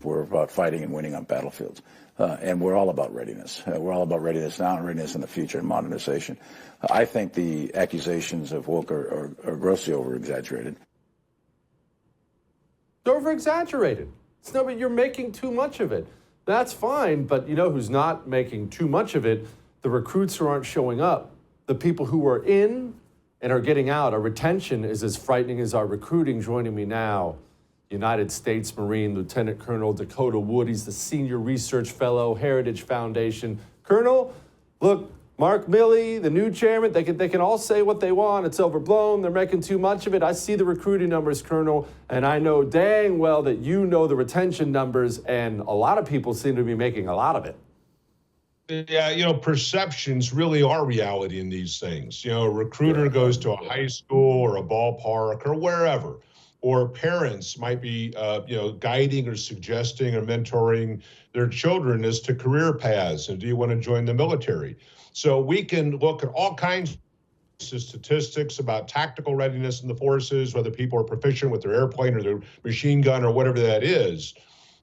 We're about fighting and winning on battlefields. And we're all about readiness. We're all about readiness now and readiness in the future and modernization. I think the accusations of woke are grossly over-exaggerated. Over-exaggerated. No, but you're making too much of it. That's fine, but you know who's not making too much of it? The recruits who aren't showing up. The people who are in and are getting out. Our retention is as frightening as our recruiting. Joining me now, United States Marine Lieutenant Colonel Dakota Wood. He's the Senior Research Fellow, Heritage Foundation. Colonel, look, Mark Milley, the new chairman, they can all say what they want. It's overblown. They're making too much of it. I see the recruiting numbers, Colonel, and I know dang well that you know the retention numbers, and a lot of people seem to be making a lot of it. Yeah, perceptions really are reality in these things. A recruiter goes to a high school or a ballpark or wherever, or parents might be, guiding or suggesting or mentoring their children as to career paths. And do you want to join the military? So we can look at all kinds of statistics about tactical readiness in the forces, whether people are proficient with their airplane or their machine gun or whatever that is.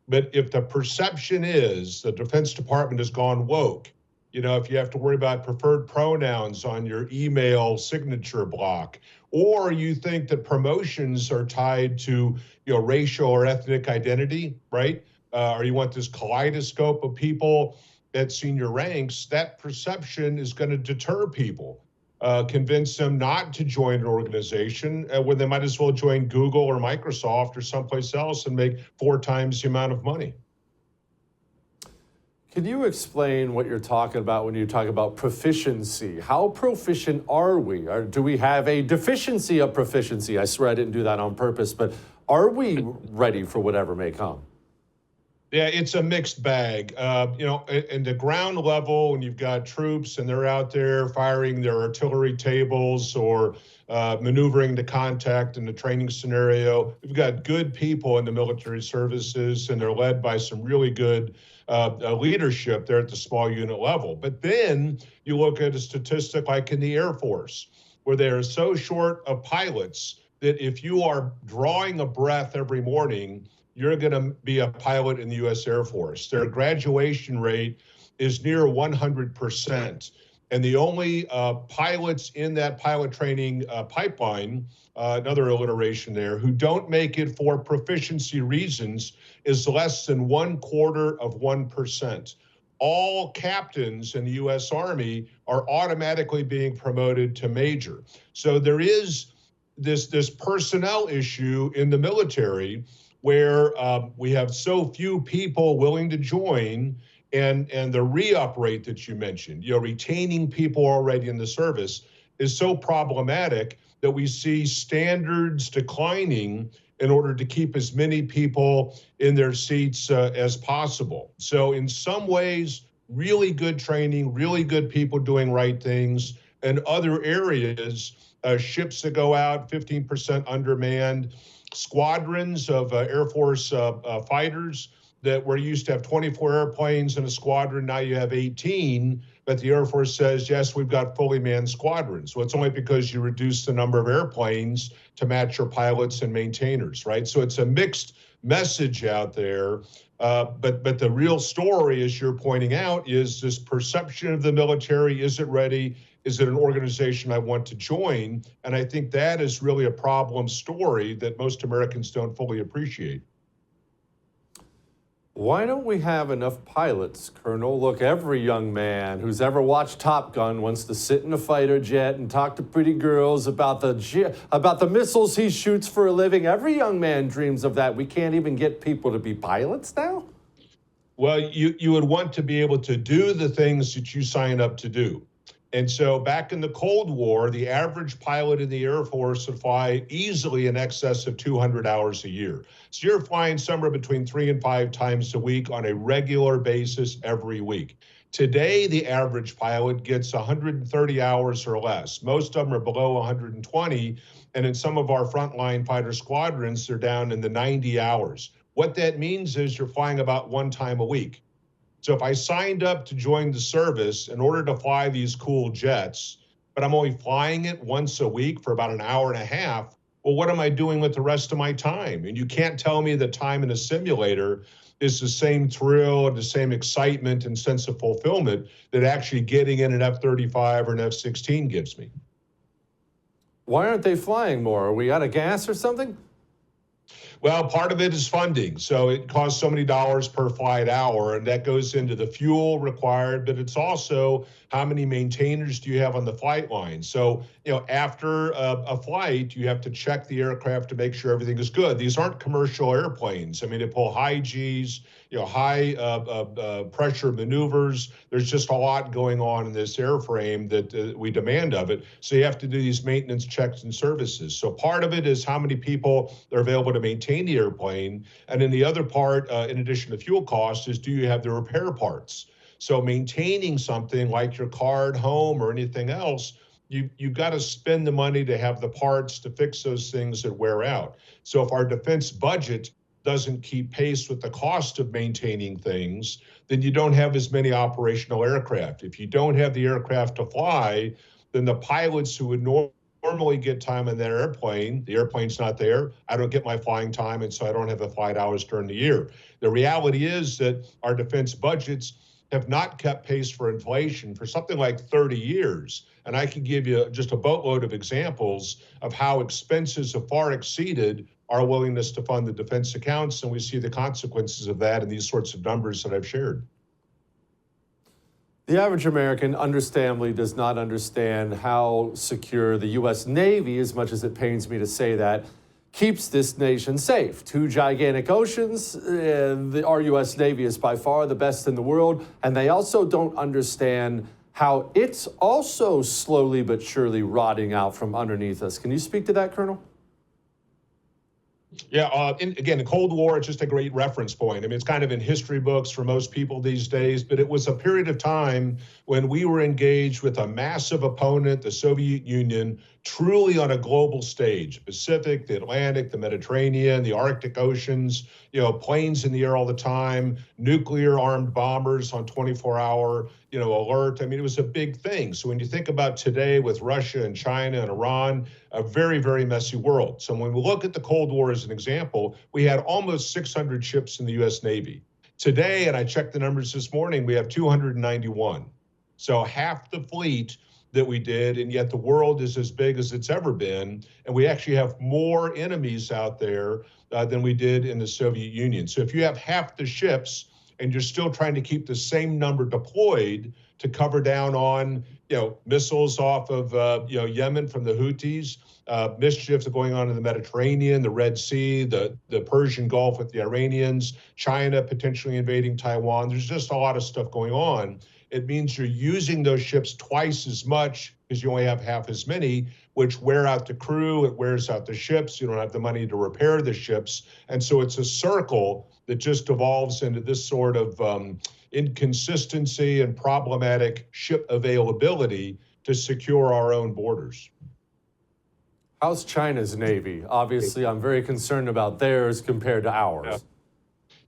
But if the perception is the Defense Department has gone woke, if you have to worry about preferred pronouns on your email signature block, or you think that promotions are tied to, racial or ethnic identity, right? Or you want this kaleidoscope of people at senior ranks, that perception is going to deter people, convince them not to join an organization when they might as well join Google or Microsoft or someplace else and make 4 times the amount of money. Can you explain what you're talking about when you talk about proficiency? How proficient are we? Or do we have a deficiency of proficiency? I swear I didn't do that on purpose, but are we ready for whatever may come? Yeah, it's a mixed bag. In the ground level, when you've got troops and they're out there firing their artillery tables or maneuvering to contact in the training scenario, we've got good people in the military services, and they're led by some really good leadership there at the small unit level. But then you look at a statistic like in the Air Force, where they are so short of pilots that if you are drawing a breath every morning, you're going to be a pilot in the U.S. Air Force. Their graduation rate is near 100%. And the only pilots in that pilot training pipeline, another alliteration there, who don't make it for proficiency reasons is less than 0.25%. All captains in the U.S. Army are automatically being promoted to major. So there is this personnel issue in the military where we have so few people willing to join, and the re-up rate that you mentioned, retaining people already in the service is so problematic that we see standards declining in order to keep as many people in their seats as possible. So in some ways, really good training, really good people doing right things, and other areas, ships that go out 15% undermanned, squadrons of Air Force fighters that were used to have 24 airplanes in a squadron, now you have 18, but the Air Force says, yes, we've got fully manned squadrons. Well, it's only because you reduce the number of airplanes to match your pilots and maintainers, right? So it's a mixed message out there, but the real story, as you're pointing out, is this perception of the military. Is it ready? Is it an organization I want to join? And I think that is really a problem story that most Americans don't fully appreciate. Why don't we have enough pilots, Colonel? Look, every young man who's ever watched Top Gun wants to sit in a fighter jet and talk to pretty girls about the missiles he shoots for a living. Every young man dreams of that. We can't even get people to be pilots now? Well, you would want to be able to do the things that you sign up to do. And so back in the Cold War, the average pilot in the Air Force would fly easily in excess of 200 hours a year. So you're flying somewhere between 3 and 5 times a week on a regular basis every week. Today, the average pilot gets 130 hours or less. Most of them are below 120, and in some of our frontline fighter squadrons, they're down in the 90 hours. What that means is you're flying about 1 time a week. So if I signed up to join the service in order to fly these cool jets, but I'm only flying it once a week for about an hour and a half, well, what am I doing with the rest of my time? And you can't tell me that time in a simulator is the same thrill and the same excitement and sense of fulfillment that actually getting in an F-35 or an F-16 gives me. Why aren't they flying more? Are we out of gas or something? Well, part of it is funding. So it costs so many dollars per flight hour, and that goes into the fuel required, but it's also how many maintainers do you have on the flight line? So, after a flight, you have to check the aircraft to make sure everything is good. These aren't commercial airplanes. I mean, they pull high Gs, high pressure maneuvers. There's just a lot going on in this airframe that we demand of it. So you have to do these maintenance checks and services. So part of it is how many people are available to maintain the airplane. And then the other part, in addition to fuel costs, is do you have the repair parts? So maintaining something like your car at home or anything else, you've got to spend the money to have the parts to fix those things that wear out. So if our defense budget doesn't keep pace with the cost of maintaining things, then you don't have as many operational aircraft. If you don't have the aircraft to fly, then the pilots who would normally get time on that airplane, the airplane's not there, I don't get my flying time, and so I don't have the flight hours during the year. The reality is that our defense budgets have not kept pace for inflation for something like 30 years. And I can give you just a boatload of examples of how expenses have far exceeded our willingness to fund the defense accounts, and we see the consequences of that in these sorts of numbers that I've shared. The average American, understandably, does not understand how secure the U.S. Navy, as much as it pains me to say that, keeps this nation safe. Two gigantic oceans, our U.S. Navy is by far the best in the world, and they also don't understand how it's also slowly but surely rotting out from underneath us. Can you speak to that, Colonel? Yeah, again, the Cold War is just a great reference point. I mean, it's kind of in history books for most people these days, but it was a period of time when we were engaged with a massive opponent, the Soviet Union, truly on a global stage: Pacific, the Atlantic, the Mediterranean, the Arctic oceans, planes in the air all the time, nuclear armed bombers on 24-hour, alert. I mean, it was a big thing. So when you think about today with Russia and China and Iran, a very, very messy world. So when we look at the Cold War as an example, we had almost 600 ships in the U.S. Navy. Today, and I checked the numbers this morning, we have 291. So half the fleet that we did, and yet the world is as big as it's ever been, and we actually have more enemies out there than we did in the Soviet Union. So if you have half the ships and you're still trying to keep the same number deployed to cover down on, missiles off of, Yemen from the Houthis, mischief going on in the Mediterranean, the Red Sea, the Persian Gulf with the Iranians, China potentially invading Taiwan. There's just a lot of stuff going on. It means you're using those ships twice as much because you only have half as many, which wear out the crew, it wears out the ships, you don't have the money to repair the ships. And so it's a circle that just evolves into this sort of inconsistency and problematic ship availability to secure our own borders. How's China's Navy? Obviously, I'm very concerned about theirs compared to ours.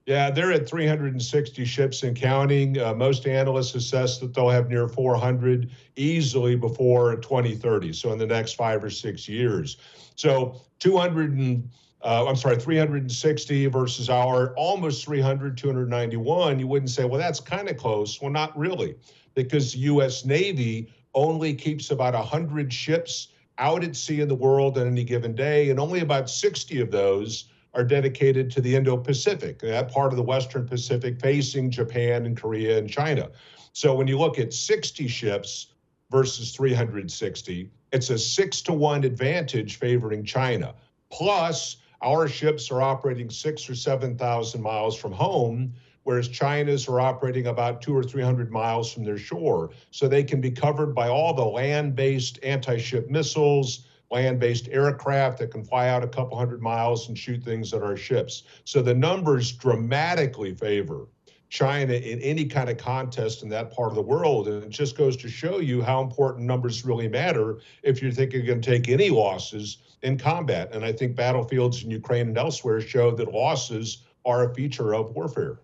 Yeah, they're at 360 ships and counting. Most analysts assess that they'll have near 400 easily before 2030, so in the next 5 or 6 years. So 360 versus our almost 300, 291, you wouldn't say, well, that's kind of close. Well, not really, because the U.S. Navy only keeps about 100 ships out at sea in the world on any given day, and only about 60 of those are dedicated to the Indo-Pacific, that part of the Western Pacific facing Japan and Korea and China. So when you look at 60 ships versus 360, it's a 6-to-1 advantage favoring China. Plus, our ships are operating 6,000 or 7,000 miles from home, whereas China's are operating about 200 or 300 miles from their shore. So they can be covered by all the land-based anti-ship missiles, land-based aircraft that can fly out a couple hundred miles and shoot things at our ships. So the numbers dramatically favor China in any kind of contest in that part of the world. And it just goes to show you how important numbers really matter if you're thinking you're going to take any losses in combat. And I think battlefields in Ukraine and elsewhere show that losses are a feature of warfare.